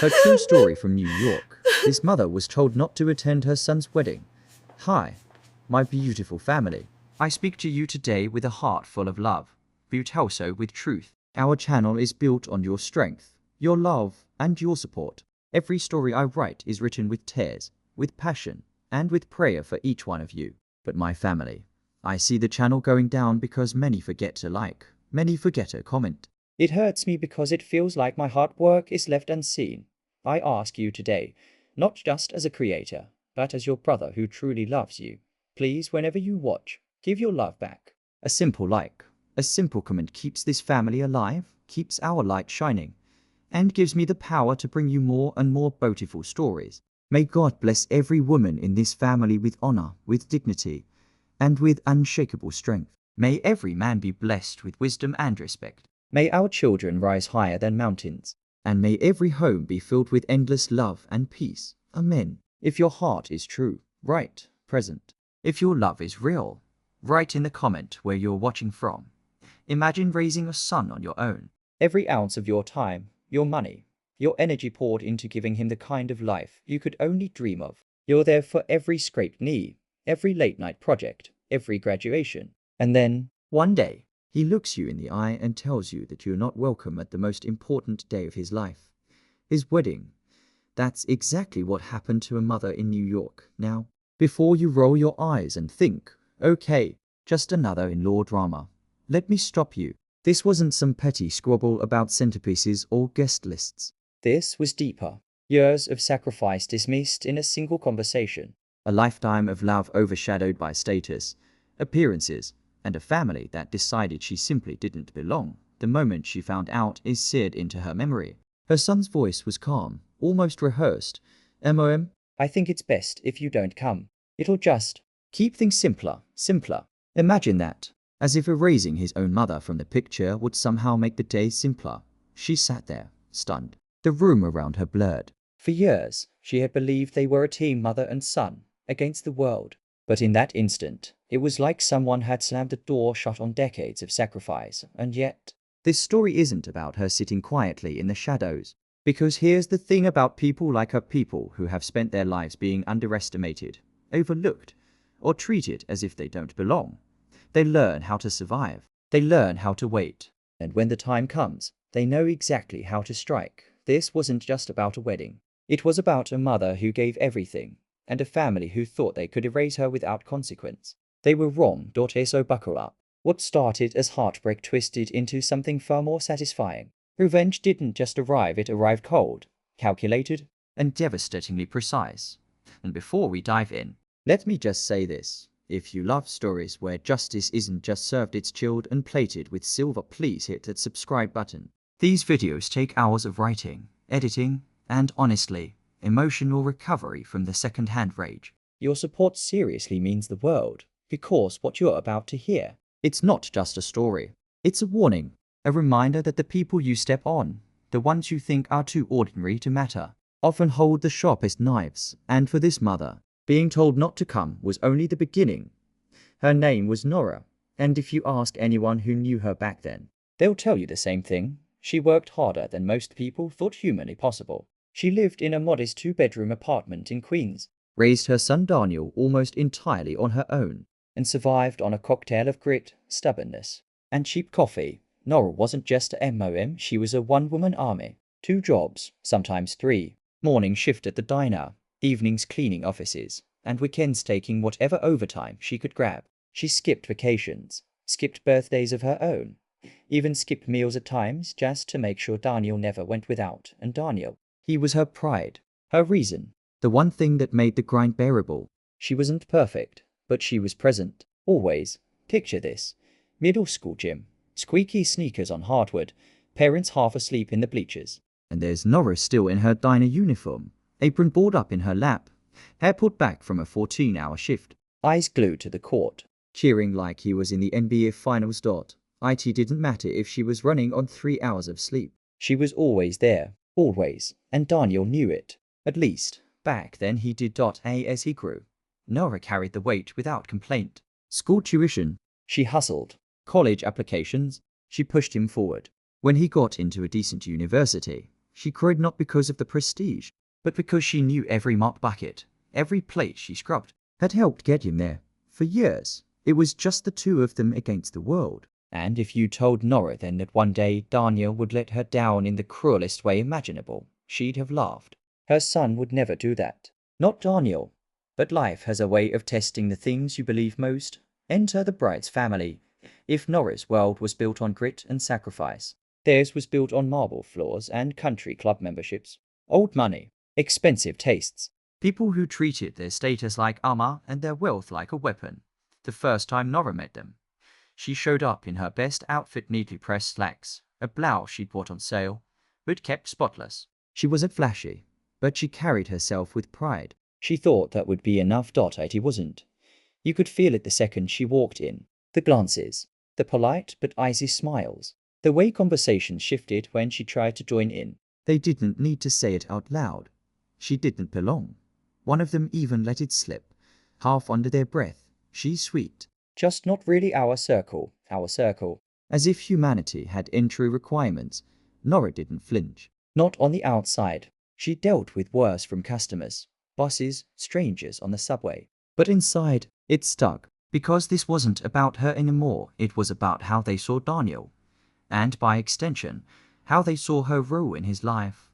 Her true story from New York. This mother was told not to attend her son's wedding. Hi, my beautiful family. I speak to you today with a heart full of love, but also with truth. Our channel is built on your strength, your love, and your support. Every story I write is written with tears, with passion, and with prayer for each one of you. But my family, I see the channel going down because many forget to like, many forget to comment. It hurts me because it feels like my hard work is left unseen. I ask you today, not just as a creator, but as your brother who truly loves you. Please, whenever you watch, give your love back. A simple like, a simple comment keeps this family alive, keeps our light shining, and gives me the power to bring you more and more beautiful stories. May God bless every woman in this family with honor, with dignity, and with unshakable strength. May every man be blessed with wisdom and respect. May our children rise higher than mountains, and may every home be filled with endless love and peace. Amen. If your heart is true, write present. If your love is real, write in the comment where you're watching from. Imagine raising a son on your own. Every ounce of your time, your money, your energy poured into giving him the kind of life you could only dream of. You're there for every scraped knee, every late night project, every graduation. And then, one day, he looks you in the eye and tells you that you're not welcome at the most important day of his life, his wedding. That's exactly what happened to a mother in New York. Now, before you roll your eyes and think, okay, just another in-law drama, let me stop you. This wasn't some petty squabble about centerpieces or guest lists. This was deeper. Years of sacrifice dismissed in a single conversation. A lifetime of love overshadowed by status, appearances, and a family that decided she simply didn't belong. The moment she found out is seared into her memory. Her son's voice was calm, almost rehearsed. "Mom, I think it's best if you don't come. It'll just keep things simpler." Imagine that. As if erasing his own mother from the picture would somehow make the day simpler. She sat there, stunned. The room around her blurred. For years, she had believed they were a team, mother and son, against the world. But in that instant, it was like someone had slammed the door shut on decades of sacrifice. And yet, this story isn't about her sitting quietly in the shadows. Because here's the thing about people like her, people who have spent their lives being underestimated, overlooked, or treated as if they don't belong. They learn how to survive. They learn how to wait. And when the time comes, they know exactly how to strike. This wasn't just about a wedding. It was about a mother who gave everything, and a family who thought they could erase her without consequence. They were wrong. So buckle up. What started as heartbreak twisted into something far more satisfying. Revenge didn't just arrive, it arrived cold, calculated, and devastatingly precise. And before we dive in, let me just say this. If you love stories where justice isn't just served, it's chilled and plated with silver, please hit that subscribe button. These videos take hours of writing, editing, and honestly, emotional recovery from the second-hand rage. Your support seriously means the world, because what you're about to hear, it's not just a story. It's a warning, a reminder that the people you step on, the ones you think are too ordinary to matter, often hold the sharpest knives. And for this mother, being told not to come was only the beginning. Her name was Nora, and if you ask anyone who knew her back then, they'll tell you the same thing. She worked harder than most people thought humanly possible. She lived in a modest two-bedroom apartment in Queens, raised her son Daniel almost entirely on her own, and survived on a cocktail of grit, stubbornness, and cheap coffee. Nora wasn't just a MOM, she was a one-woman army. 2 jobs, sometimes 3. Morning shift at the diner, evenings cleaning offices, and weekends taking whatever overtime she could grab. She skipped vacations, skipped birthdays of her own, even skipped meals at times just to make sure Daniel never went without. And Daniel, he was her pride, her reason, the one thing that made the grind bearable. She wasn't perfect, but she was present, always. Picture this. Middle school gym, squeaky sneakers on hardwood, parents half asleep in the bleachers. And there's Nora still in her diner uniform, apron balled up in her lap, hair pulled back from a 14-hour shift, eyes glued to the court, cheering like he was in the NBA Finals. It didn't matter if she was running on 3 hours of sleep. She was always there, always, and Daniel knew it. At least, back then he did. As he grew, Nora carried the weight without complaint. School tuition, she hustled. College applications, she pushed him forward. When he got into a decent university, She cried not because of the prestige, but because she knew every mop bucket, every plate she scrubbed, had helped get him there. For years, it was just the two of them against the world. And if you told Nora then that one day Daniel would let her down in the cruelest way imaginable, she'd have laughed. Her son would never do that. Not Daniel. But life has a way of testing the things you believe most. Enter the bride's family. If Nora's world was built on grit and sacrifice, theirs was built on marble floors and country club memberships, old money, expensive tastes, people who treated their status like armor and their wealth like a weapon. The first time Nora met them, she showed up in her best outfit, neatly pressed slacks, a blouse she'd bought on sale, but kept spotless. She wasn't flashy, but she carried herself with pride. She thought that would be enough. It wasn't. You could feel it the second she walked in. The glances, the polite but icy smiles, the way conversations shifted when she tried to join in. They didn't need to say it out loud. She didn't belong. One of them even let it slip, half under their breath. She's sweet. Just not really our circle, our circle. As if humanity had entry requirements, Nora didn't flinch. Not on the outside. She dealt with worse from customers, bosses, strangers on the subway. But inside, it stuck. Because this wasn't about her anymore, it was about how they saw Daniel. And by extension, how they saw her role in his life.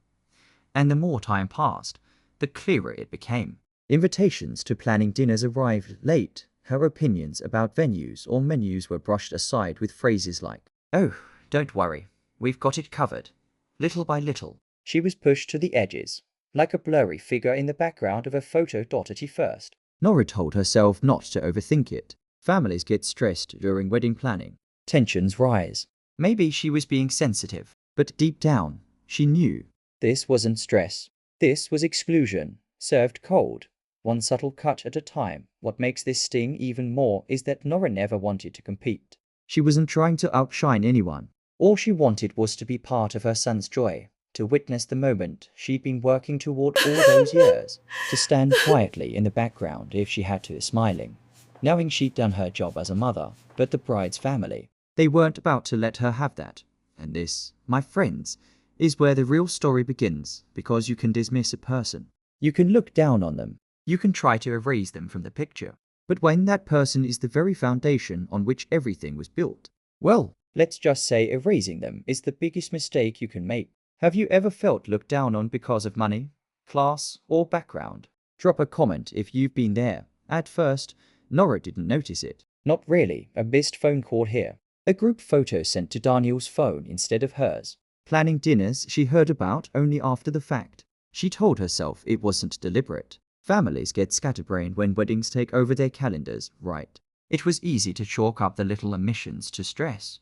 And the more time passed, the clearer it became. Invitations to planning dinners arrived late. Her opinions about venues or menus were brushed aside with phrases like, "Oh, don't worry, we've got it covered." Little by little, she was pushed to the edges, like a blurry figure in the background of a photo. At first, Nora told herself not to overthink it. Families get stressed during wedding planning. Tensions rise. Maybe she was being sensitive, but deep down, she knew. This wasn't stress. This was exclusion, served cold. One subtle cut at a time. What makes this sting even more is that Nora never wanted to compete. She wasn't trying to outshine anyone. All she wanted was to be part of her son's joy, to witness the moment she'd been working toward all those years, to stand quietly in the background if she had to, smiling, knowing she'd done her job as a mother. But the bride's family, they weren't about to let her have that. And this, my friends, is where the real story begins, because you can dismiss a person. You can look down on them. You can try to erase them from the picture. But when that person is the very foundation on which everything was built, well, let's just say erasing them is the biggest mistake you can make. Have you ever felt looked down on because of money, class, or background? Drop a comment if you've been there. At first, Nora didn't notice it. Not really. A missed phone call here. A group photo sent to Daniel's phone instead of hers. Planning dinners she heard about only after the fact. She told herself it wasn't deliberate. Families get scatterbrained when weddings take over their calendars, right? It was easy to chalk up the little omissions to stress.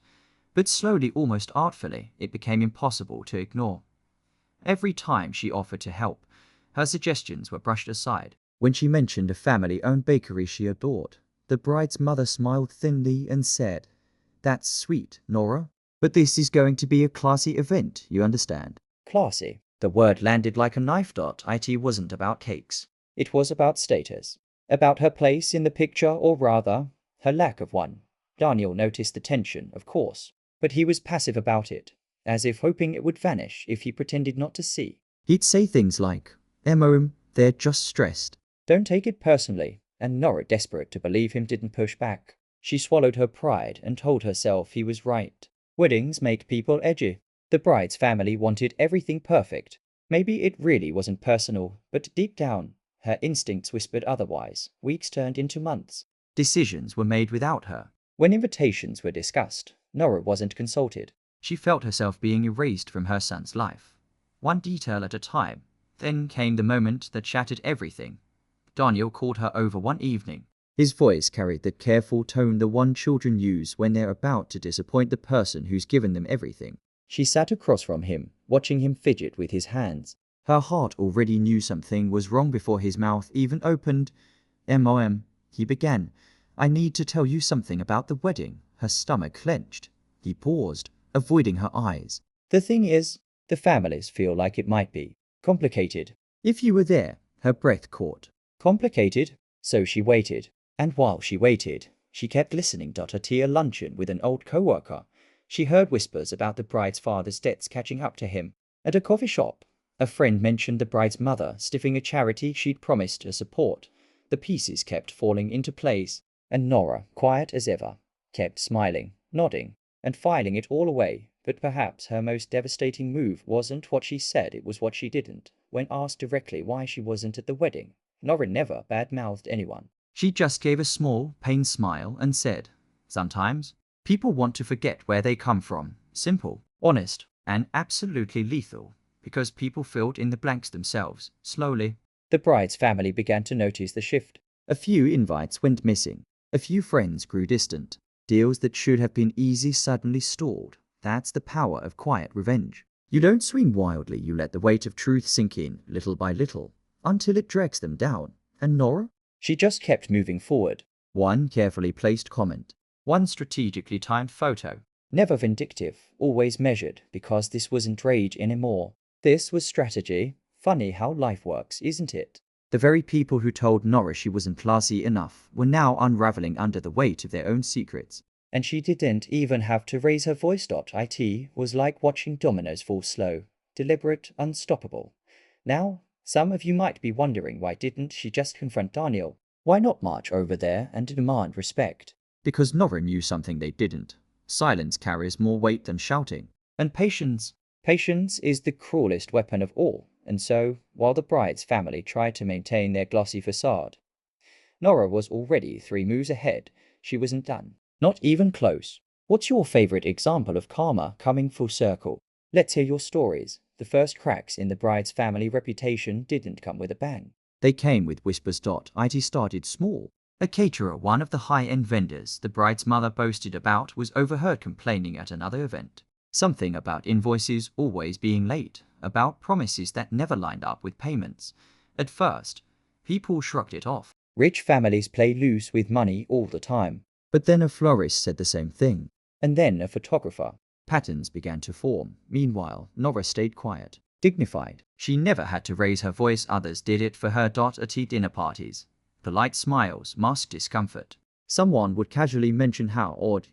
But slowly, almost artfully, it became impossible to ignore. Every time she offered to help, her suggestions were brushed aside. When she mentioned a family-owned bakery she adored, the bride's mother smiled thinly and said, "That's sweet, Nora. But this is going to be a classy event, you understand." Classy. The word landed like a knife. It wasn't about cakes. It was about status. About her place in the picture, or rather, her lack of one. Daniel noticed the tension, of course, but he was passive about it, as if hoping it would vanish if he pretended not to see. He'd say things like, "They're just stressed. Don't take it personally," and Nora, desperate to believe him, didn't push back. She swallowed her pride and told herself he was right. Weddings make people edgy. The bride's family wanted everything perfect. Maybe it really wasn't personal, but deep down, her instincts whispered otherwise. Weeks turned into months. Decisions were made without her. When invitations were discussed, Nora wasn't consulted. She felt herself being erased from her son's life, one detail at a time. Then came the moment that shattered everything. Daniel called her over one evening. His voice carried the careful tone the one children use when they're about to disappoint the person who's given them everything. She sat across from him, watching him fidget with his hands. Her heart already knew something was wrong before his mouth even opened. He began. "I need to tell you something about the wedding." Her stomach clenched. He paused, avoiding her eyes. "The thing is, the families feel like it might be complicated. If you were there," her breath caught. Complicated? So she waited. And while she waited, she kept listening. At a luncheon with an old co-worker, she heard whispers about the bride's father's debts catching up to him. At a coffee shop, a friend mentioned the bride's mother stiffing a charity she'd promised to support. The pieces kept falling into place, and Nora, quiet as ever, kept smiling, nodding, and filing it all away. But perhaps her most devastating move wasn't what she said, it was what she didn't. When asked directly why she wasn't at the wedding, Nora never bad-mouthed anyone. She just gave a small, pained smile and said, "Sometimes, people want to forget where they come from." Simple, honest, and absolutely lethal, because people filled in the blanks themselves. Slowly, the bride's family began to notice the shift. A few invites went missing. A few friends grew distant. Deals that should have been easy suddenly stalled. That's the power of quiet revenge. You don't swing wildly, you let the weight of truth sink in, little by little, until it drags them down. And Nora? She just kept moving forward. One carefully placed comment. One strategically timed photo. Never vindictive, always measured, because this wasn't rage anymore. This was strategy. Funny how life works, isn't it? The very people who told Nora she wasn't classy enough were now unraveling under the weight of their own secrets. And she didn't even have to raise her voice. It was like watching dominoes fall slow, deliberate, unstoppable. Now, some of you might be wondering, why didn't she just confront Daniel? Why not march over there and demand respect? Because Nora knew something they didn't. Silence carries more weight than shouting. And patience. Patience is the cruelest weapon of all. And so, while the bride's family tried to maintain their glossy facade, Nora was already 3 moves ahead. She wasn't done. Not even close. What's your favorite example of karma coming full circle? Let's hear your stories. The first cracks in the bride's family reputation didn't come with a bang. They came with whispers. It started small. A caterer, one of the high-end vendors the bride's mother boasted about, was overheard complaining at another event. Something about invoices always being late, about promises that never lined up with payments. At first, people shrugged it off. Rich families play loose with money all the time. But then a florist said the same thing. And then a photographer. Patterns began to form. Meanwhile, Nora stayed quiet, dignified. She never had to raise her voice, others did it for her. At dinner parties, polite smiles masked discomfort. Someone would casually mention how odd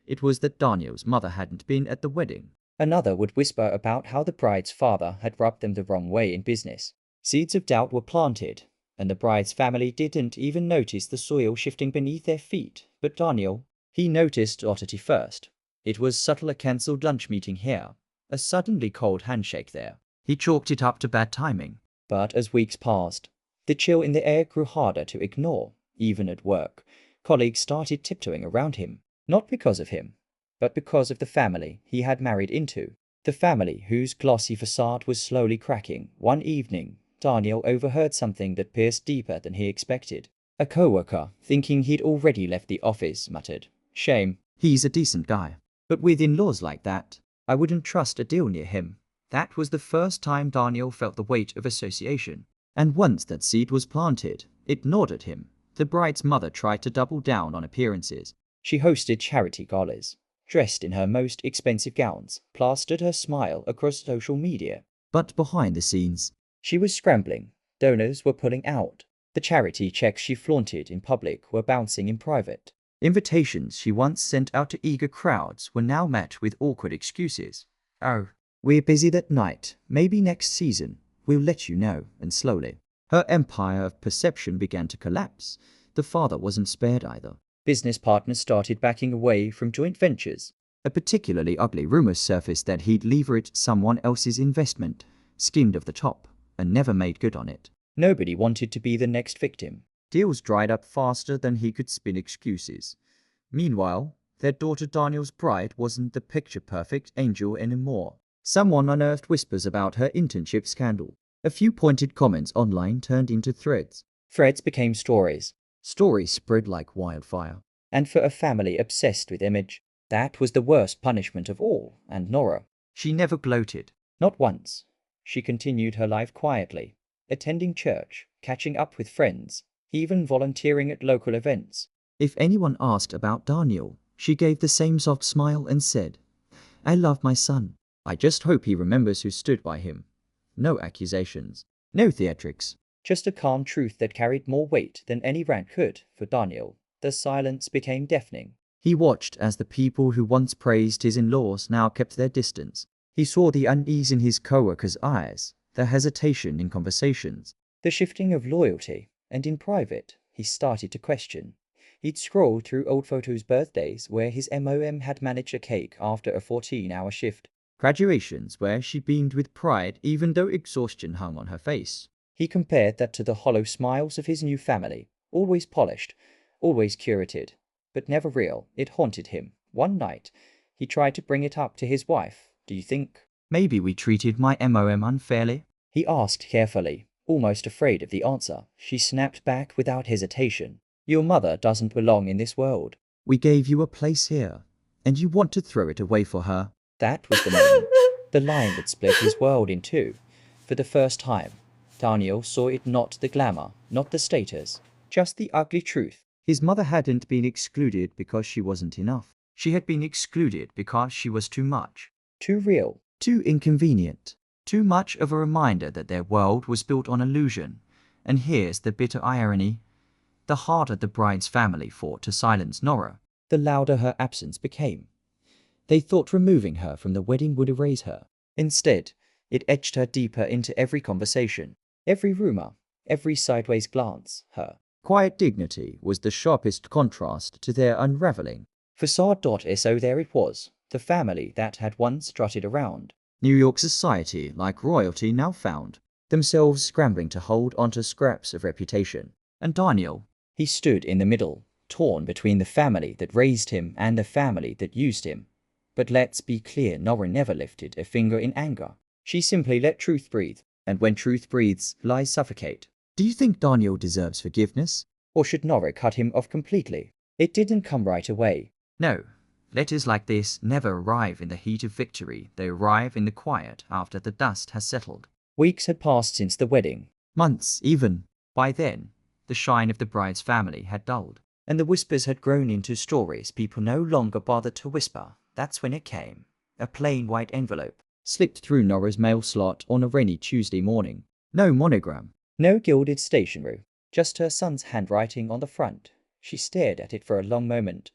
it was that Daniel's mother hadn't been at the wedding. Another would whisper about how the bride's father had rubbed them the wrong way in business. Seeds of doubt were planted, and the bride's family didn't even notice the soil shifting beneath their feet. But Daniel, he noticed it first. It was subtle, a cancelled lunch meeting here, a suddenly cold handshake there. He chalked it up to bad timing. But as weeks passed, the chill in the air grew harder to ignore. Even at work, colleagues started tiptoeing around him. Not because of him, but because of the family he had married into. The family whose glossy facade was slowly cracking. One evening, Daniel overheard something that pierced deeper than he expected. A coworker, thinking he'd already left the office, muttered, "Shame. He's a decent guy. But with in-laws like that, I wouldn't trust a deal near him." That was the first time Daniel felt the weight of association. And once that seed was planted, it gnawed at him. The bride's mother tried to double down on appearances. She hosted charity galas, dressed in her most expensive gowns, plastered her smile across social media. But behind the scenes, she was scrambling. Donors were pulling out. The charity checks she flaunted in public were bouncing in private. Invitations she once sent out to eager crowds were now met with awkward excuses. "Oh, we're busy that night. Maybe next season. We'll let you know." And slowly, her empire of perception began to collapse. The father wasn't spared either. Business partners started backing away from joint ventures. A particularly ugly rumor surfaced that he'd leveraged someone else's investment, skimmed off the top, and never made good on it. Nobody wanted to be the next victim. Deals dried up faster than he could spin excuses. Meanwhile, their daughter Daniel's bride wasn't the picture-perfect angel anymore. Someone unearthed whispers about her internship scandal. A few pointed comments online turned into threads. Threads became stories. Stories spread like wildfire. And for a family obsessed with image, that was the worst punishment of all. And Nora, she never gloated. Not once. She continued her life quietly, attending church, catching up with friends, even volunteering at local events. If anyone asked about Daniel, she gave the same soft smile and said, "I love my son. I just hope he remembers who stood by him." No accusations. No theatrics. Just a calm truth that carried more weight than any rant could. For Daniel, the silence became deafening. He watched as the people who once praised his in-laws now kept their distance. He saw the unease in his co-workers' eyes, the hesitation in conversations, the shifting of loyalty, and in private, he started to question. He'd scrolled through old photos, birthdays where his MOM had managed a cake after a 14-hour shift, graduations where she beamed with pride even though exhaustion hung on her face. He compared that to the hollow smiles of his new family, always polished, always curated, but never real. It haunted him. One night, he tried to bring it up to his wife. "Do you think maybe we treated my MOM unfairly?" he asked carefully, almost afraid of the answer. She snapped back without hesitation. "Your mother doesn't belong in this world. We gave you a place here, and you want to throw it away for her." That was the moment, the line that split his world in two. For the first time, Daniel saw it, not the glamour, not the status, just the ugly truth. His mother hadn't been excluded because she wasn't enough. She had been excluded because she was too much. Too real, too inconvenient, too much of a reminder that their world was built on illusion. And here's the bitter irony. The harder the bride's family fought to silence Nora, the louder her absence became. They thought removing her from the wedding would erase her. Instead, it etched her deeper into every conversation, every rumor, every sideways glance. Her quiet dignity was the sharpest contrast to their unraveling facade. So there it was, the family that had once strutted around New York society like royalty now found themselves scrambling to hold onto scraps of reputation. And Daniel, he stood in the middle, torn between the family that raised him and the family that used him. But let's be clear, Nora never lifted a finger in anger. She simply let truth breathe, and when truth breathes, lies suffocate. Do you think Daniel deserves forgiveness? Or should Nora cut him off completely? It didn't come right away. No. Letters like this never arrive in the heat of victory. They arrive in the quiet after the dust has settled. Weeks had passed since the wedding. Months, even. By then, the shine of the bride's family had dulled, and the whispers had grown into stories people no longer bothered to whisper. That's when it came. A plain white envelope slipped through Nora's mail slot on a rainy Tuesday morning. No monogram, no gilded stationery, just her son's handwriting on the front. She stared at it for a long moment,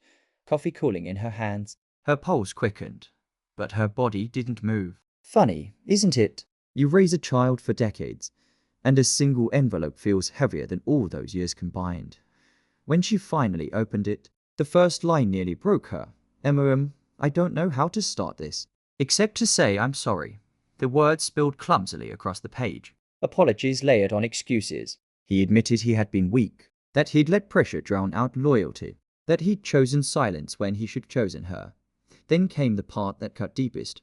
coffee cooling in her hands. Her pulse quickened, but her body didn't move. Funny, isn't it? You raise a child for decades, and a single envelope feels heavier than all those years combined. When she finally opened it, the first line nearly broke her. "MOM, I don't know how to start this, except to say I'm sorry." The words spilled clumsily across the page. Apologies layered on excuses. He admitted he had been weak, that he'd let pressure drown out loyalty, that he'd chosen silence when he should have chosen her. Then came the part that cut deepest.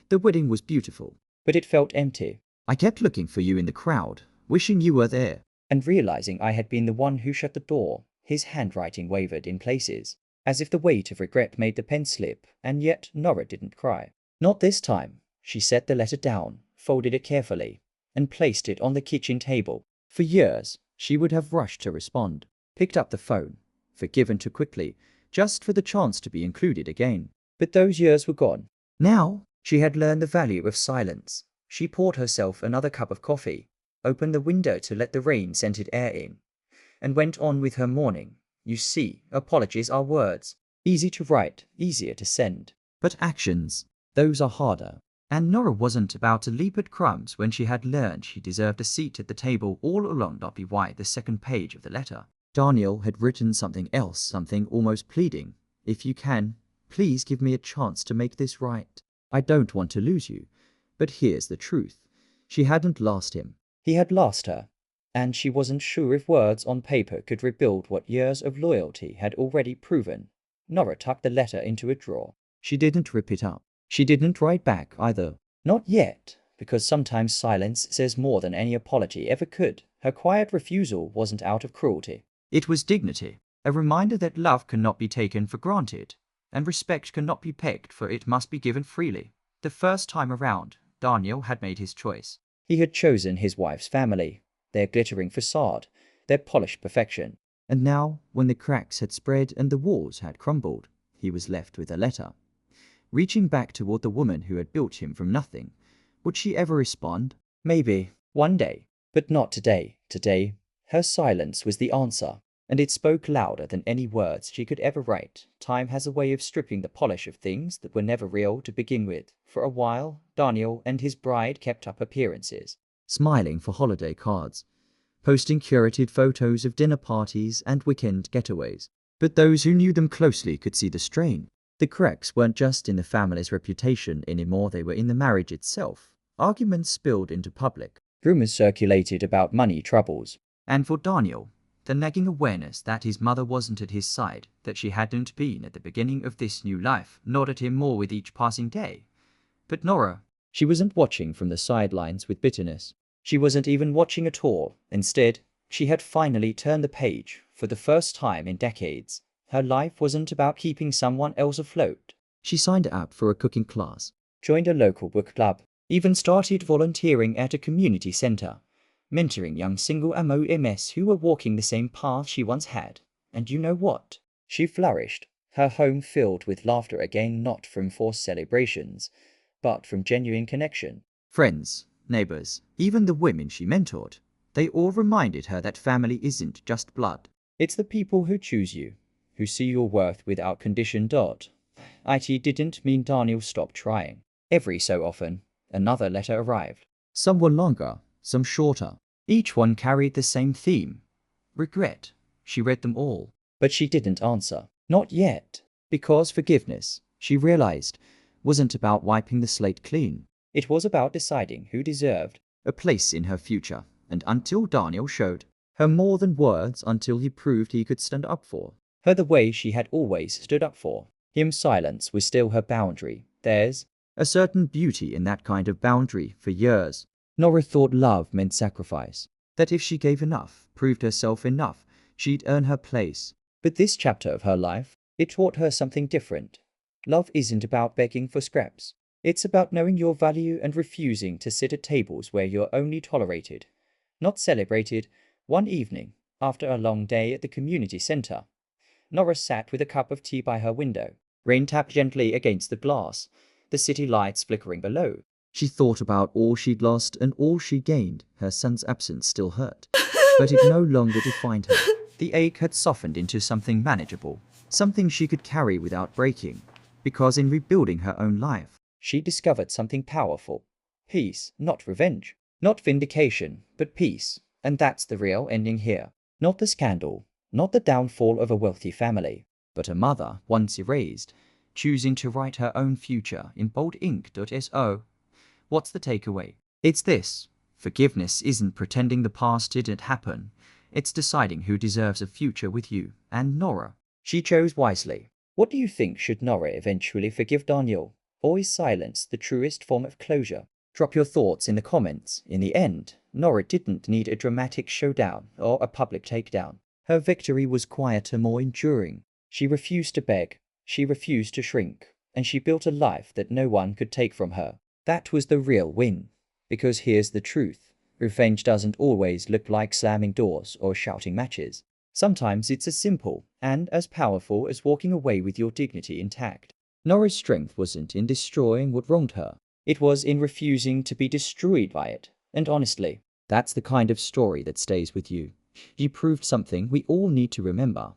The wedding was beautiful, but it felt empty. "I kept looking for you in the crowd, wishing you were there, and realizing I had been the one who shut the door." His handwriting wavered in places, as if the weight of regret made the pen slip, and yet Nora didn't cry. Not this time. She set the letter down, folded it carefully, and placed it on the kitchen table. For years, she would have rushed to respond, picked up the phone, forgiven too quickly, just for the chance to be included again. But those years were gone. Now, she had learned the value of silence. She poured herself another cup of coffee, opened the window to let the rain-scented air in, and went on with her morning. You see, apologies are words. Easy to write, easier to send. But actions, those are harder. And Nora wasn't about to leap at crumbs when she had learned she deserved a seat at the table all along. Not be why the second page of the letter. Daniel had written something else, something almost pleading. "If you can, please give me a chance to make this right. I don't want to lose you." But here's the truth. She hadn't lost him. He had lost her. And she wasn't sure if words on paper could rebuild what years of loyalty had already proven. Nora tucked the letter into a drawer. She didn't rip it up. She didn't write back either. Not yet, because sometimes silence says more than any apology ever could. Her quiet refusal wasn't out of cruelty. It was dignity, a reminder that love cannot be taken for granted, and respect cannot be pegged, for it must be given freely. The first time around, Daniel had made his choice. He had chosen his wife's family, their glittering facade, their polished perfection. And now, when the cracks had spread and the walls had crumbled, he was left with a letter. Reaching back toward the woman who had built him from nothing. Would she ever respond? Maybe, one day, but not today. Today, her silence was the answer. and it spoke louder than any words she could ever write. Time has a way of stripping the polish of things that were never real to begin with. For a while, Daniel and his bride kept up appearances, smiling for holiday cards, posting curated photos of dinner parties and weekend getaways. But those who knew them closely could see the strain. The cracks weren't just in the family's reputation anymore, they were in the marriage itself. Arguments spilled into public. Rumors circulated about money troubles. And for Daniel, the nagging awareness that his mother wasn't at his side, that she hadn't been at the beginning of this new life, gnawed at him more with each passing day. But Nora, she wasn't watching from the sidelines with bitterness. She wasn't even watching at all. Instead, she had finally turned the page. For the first time in decades, her life wasn't about keeping someone else afloat. She signed up for a cooking class, joined a local book club, even started volunteering at a community center, mentoring young single MOMs who were walking the same path she once had. And you know what? She flourished, her home filled with laughter again, not from forced celebrations, but from genuine connection. Friends, neighbors, even the women she mentored, they all reminded her that family isn't just blood. It's the people who choose you, who see your worth without condition. It didn't mean Daniel stopped trying. Every so often, another letter arrived. Some were longer, some shorter. Each one carried the same theme: regret. She read them all, but she didn't answer. Not yet. Because forgiveness, she realized, wasn't about wiping the slate clean. It was about deciding who deserved a place in her future. And until Daniel showed her more than words, until he proved he could stand up for her the way she had always stood up for him, silence was still her boundary. There's a certain beauty in that kind of boundary. For years, Nora thought love meant sacrifice, that if she gave enough, proved herself enough, she'd earn her place. But this chapter of her life, it taught her something different. Love isn't about begging for scraps. It's about knowing your value and refusing to sit at tables where you're only tolerated, not celebrated. One evening, after a long day at the community center, Nora sat with a cup of tea by her window. Rain tapped gently against the glass, the city lights flickering below. She thought about all she'd lost and all she gained. Her son's absence still hurt, but it no longer defined her. The ache had softened into something manageable, something she could carry without breaking, because in rebuilding her own life, she discovered something powerful. Peace, not revenge, not vindication, but peace. And that's the real ending here. Not the scandal, not the downfall of a wealthy family, but a mother once erased, choosing to write her own future in bold ink. So, what's the takeaway? It's this: forgiveness isn't pretending the past didn't happen. It's deciding who deserves a future with you. And Nora, she chose wisely. What do you think? Should Nora eventually forgive Daniel? Or is silence the truest form of closure? Drop your thoughts in the comments. In the end, Nora didn't need a dramatic showdown or a public takedown. Her victory was quieter, more enduring. She refused to beg, she refused to shrink, and she built a life that no one could take from her. That was the real win. Because here's the truth: revenge doesn't always look like slamming doors or shouting matches. Sometimes it's as simple and as powerful as walking away with your dignity intact. Nora's strength wasn't in destroying what wronged her. It was in refusing to be destroyed by it. And honestly, that's the kind of story that stays with you. You proved something we all need to remember.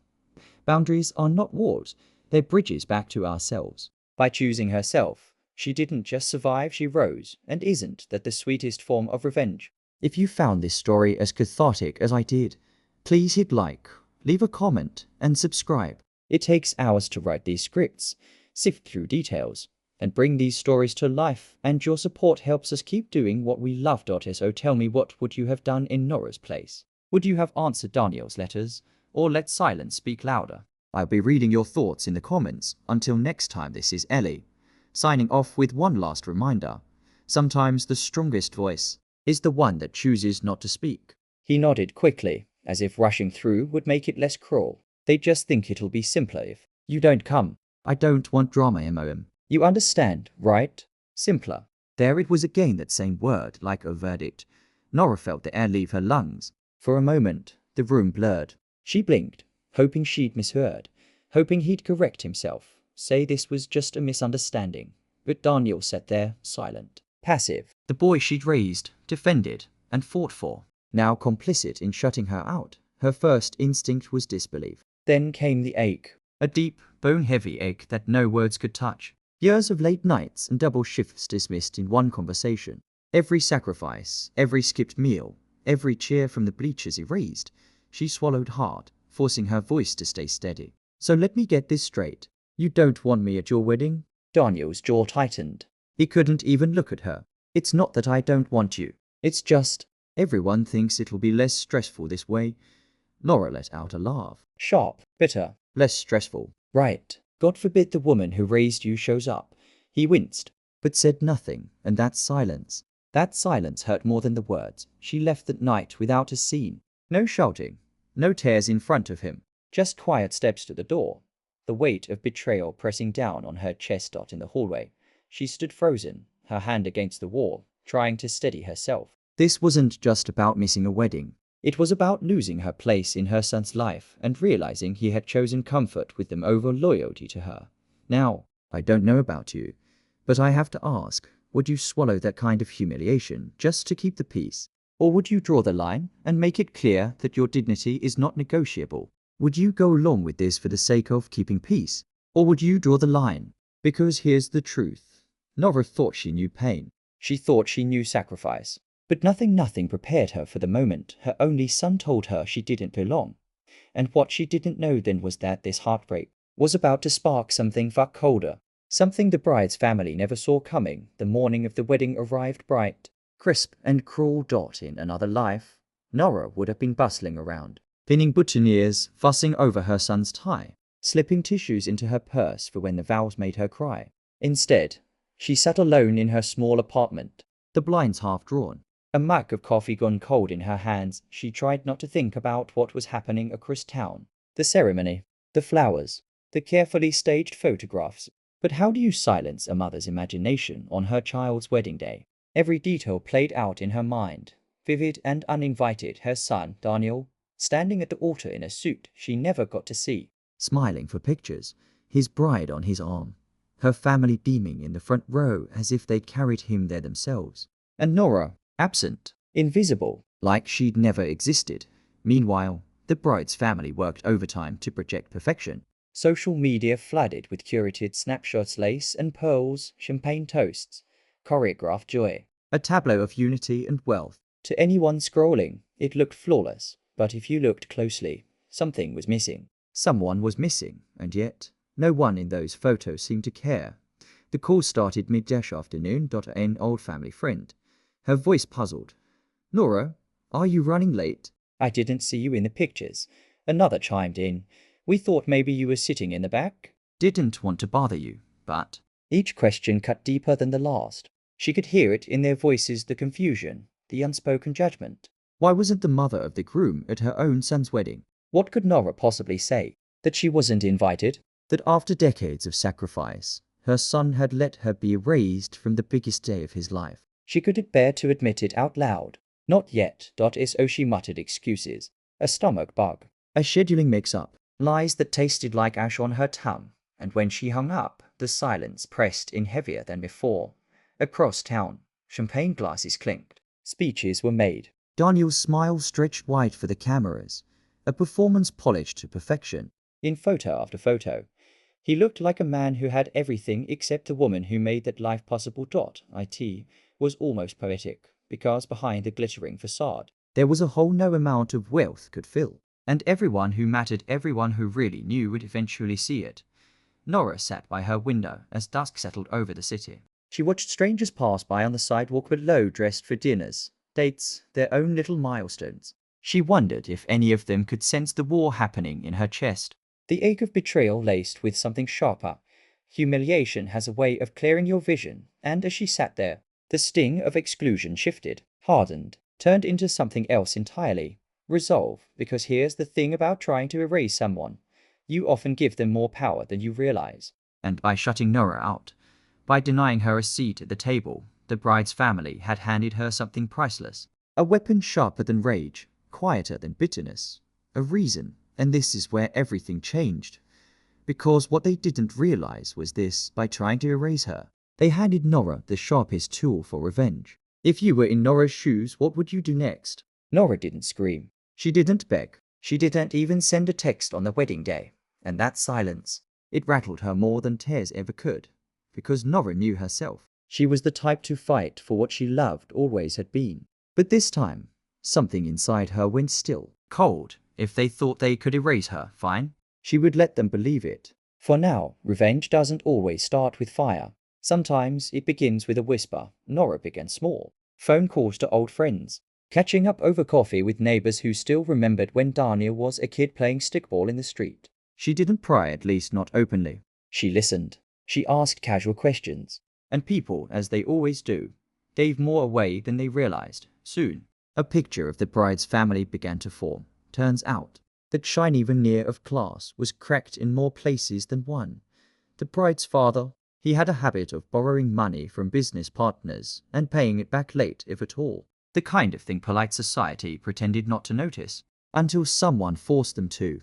Boundaries are not walls, they're bridges back to ourselves. By choosing herself, she didn't just survive, she rose. And isn't that the sweetest form of revenge? If you found this story as cathartic as I did, please hit like, leave a comment, and subscribe. It takes hours to write these scripts, sift through details, and bring these stories to life, and your support helps us keep doing what we love. So tell me, what would you have done in Nora's place? Would you have answered Daniel's letters, or let silence speak louder? I'll be reading your thoughts in the comments. Until next time, this is Ellie, signing off with one last reminder: sometimes the strongest voice is the one that chooses not to speak. He nodded quickly, as if rushing through would make it less cruel. They just think it'll be simpler if you don't come. I don't want drama, MOM. You understand, right? Simpler. There it was again, that same word, like a verdict. Nora felt the air leave her lungs. For a moment, the room blurred. She blinked, hoping she'd misheard, hoping he'd correct himself, say this was just a misunderstanding. But Daniel sat there, silent, passive. The boy she'd raised, defended, and fought for, now complicit in shutting her out. Her first instinct was disbelief. Then came the ache. A deep, bone-heavy ache that no words could touch. Years of late nights and double shifts dismissed in one conversation. Every sacrifice, every skipped meal, every cheer from the bleachers erased. She swallowed hard, forcing her voice to stay steady. So let me get this straight. You don't want me at your wedding? Daniel's jaw tightened. He couldn't even look at her. It's not that I don't want you. It's just, everyone thinks it'll be less stressful this way. Nora let out a laugh. Sharp, bitter, less stressful. Right. God forbid the woman who raised you shows up. He winced, but said nothing, and that silence hurt more than the words. She left that night without a scene. No shouting, no tears in front of him, just quiet steps to the door. The weight of betrayal pressing down on her chest in the hallway. She stood frozen, her hand against the wall, trying to steady herself. This wasn't just about missing a wedding. It was about losing her place in her son's life and realizing he had chosen comfort with them over loyalty to her. Now, I don't know about you, but I have to ask, would you swallow that kind of humiliation just to keep the peace? Or would you draw the line and make it clear that your dignity is not negotiable? Would you go along with this for the sake of keeping peace? Or would you draw the line? Because here's the truth. Nora thought she knew pain. She thought she knew sacrifice. But nothing prepared her for the moment her only son told her she didn't belong. And what she didn't know then was that this heartbreak was about to spark something far colder. Something the bride's family never saw coming. The morning of the wedding arrived bright, crisp and cruel. In another life, Nora would have been bustling around, pinning boutonnieres, fussing over her son's tie, slipping tissues into her purse for when the vows made her cry. Instead, she sat alone in her small apartment, the blinds half drawn, a mug of coffee gone cold in her hands. She tried not to think about what was happening across town. The ceremony, the flowers, the carefully staged photographs. But how do you silence a mother's imagination on her child's wedding day? Every detail played out in her mind, vivid and uninvited. Her son, Daniel, standing at the altar in a suit she never got to see, smiling for pictures, his bride on his arm, her family beaming in the front row as if they'd carried him there themselves. And Nora, absent, invisible, like she'd never existed. Meanwhile, the bride's family worked overtime to project perfection. Social media flooded with curated snapshots, lace and pearls, champagne toasts, choreographed joy. A tableau of unity and wealth. To anyone scrolling, it looked flawless. But if you looked closely, something was missing. Someone was missing, and yet, no one in those photos seemed to care. The call started mid-dash afternoon. An old family friend, her voice puzzled. Nora, are you running late? I didn't see you in the pictures. Another chimed in. We thought maybe you were sitting in the back. Didn't want to bother you, but... Each question cut deeper than the last. She could hear it in their voices, the confusion, the unspoken judgment. Why wasn't the mother of the groom at her own son's wedding? What could Nora possibly say? That she wasn't invited? That after decades of sacrifice, her son had let her be erased from the biggest day of his life? She couldn't bear to admit it out loud. Not yet. So she muttered excuses. A stomach bug. A scheduling mix-up. Lies that tasted like ash on her tongue. And when she hung up, the silence pressed in heavier than before. Across town, champagne glasses clinked. Speeches were made. Daniel's smile stretched wide for the cameras. A performance polished to perfection. In photo after photo, he looked like a man who had everything except the woman who made that life possible. It was almost poetic, because behind the glittering facade, there was a hole no amount of wealth could fill. And everyone who mattered, everyone who really knew, would eventually see it. Nora sat by her window as dusk settled over the city. She watched strangers pass by on the sidewalk below, dressed for dinners, dates, their own little milestones. She wondered if any of them could sense the war happening in her chest. The ache of betrayal laced with something sharper. Humiliation has a way of clearing your vision, and as she sat there, the sting of exclusion shifted, hardened, turned into something else entirely. Resolve, because here's the thing about trying to erase someone. You often give them more power than you realize. And by shutting Nora out, by denying her a seat at the table, the bride's family had handed her something priceless. A weapon sharper than rage, quieter than bitterness. A reason, and this is where everything changed. Because what they didn't realize was this: by trying to erase her, they handed Nora the sharpest tool for revenge. If you were in Nora's shoes, what would you do next? Nora didn't scream. She didn't beg. She didn't even send a text on the wedding day, and that silence, it rattled her more than tears ever could, because Nora knew herself. She was the type to fight for what she loved, always had been. But this time, something inside her went still. Cold. If they thought they could erase her, fine. She would let them believe it. For now, revenge doesn't always start with fire. Sometimes it begins with a whisper. Nora began small. Phone calls to old friends. Catching up over coffee with neighbors who still remembered when Daniel was a kid playing stickball in the street. She didn't pry, at least not openly. She listened. She asked casual questions. And people, as they always do, gave more away than they realized. Soon, a picture of the bride's family began to form. Turns out, that shiny veneer of class was cracked in more places than one. The bride's father, he had a habit of borrowing money from business partners and paying it back late, if at all. The kind of thing polite society pretended not to notice, until someone forced them to.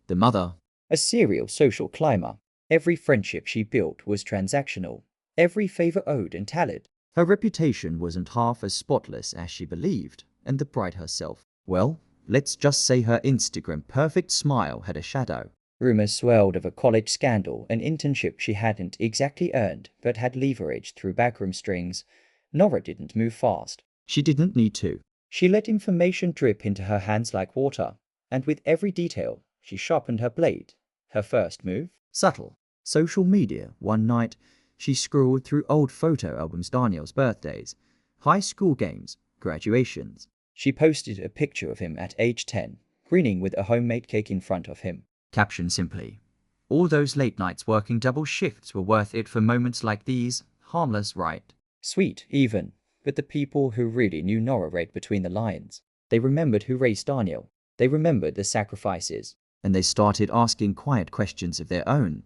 The mother, a serial social climber. Every friendship she built was transactional. Every favor owed and tallied. Her reputation wasn't half as spotless as she believed, and the bride herself, well, let's just say her Instagram perfect smile had a shadow. Rumors swirled of a college scandal, an internship she hadn't exactly earned, but had leveraged through backroom strings. Nora didn't move fast. She didn't need to. She let information drip into her hands like water, and with every detail, she sharpened her blade. Her first move? Subtle. Social media. One night, she scrolled through old photo albums, Daniel's birthdays, high school games, graduations. She posted a picture of him at age 10, grinning with a homemade cake in front of him. Caption simply, all those late nights working double shifts were worth it for moments like these. Harmless, right? Sweet, even. But the people who really knew Nora read between the lines. They remembered who raised Daniel. They remembered the sacrifices. And they started asking quiet questions of their own.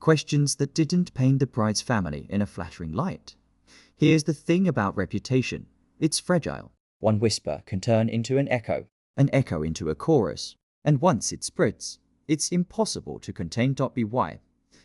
Questions that didn't paint the bride's family in a flattering light. Here's the thing about reputation. It's fragile. One whisper can turn into an echo into a chorus. And once it spreads, it's impossible to contain. By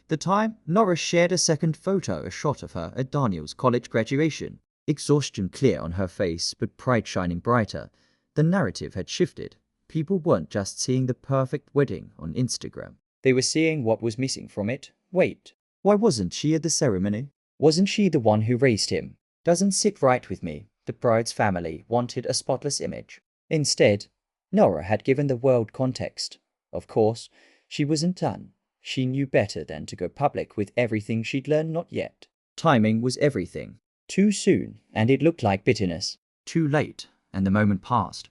the time Nora shared a second photo, a shot of her at Daniel's college graduation, exhaustion clear on her face but pride shining brighter, the narrative had shifted. People weren't just seeing the perfect wedding on Instagram. They were seeing what was missing from it. Wait, why wasn't she at the ceremony? Wasn't she the one who raised him? Doesn't sit right with me. The bride's family wanted a spotless image. Instead, Nora had given the world context. Of course, she wasn't done. She knew better than to go public with everything she'd learned not yet. Timing was everything. Too soon, and it looked like bitterness. Too late, and the moment passed.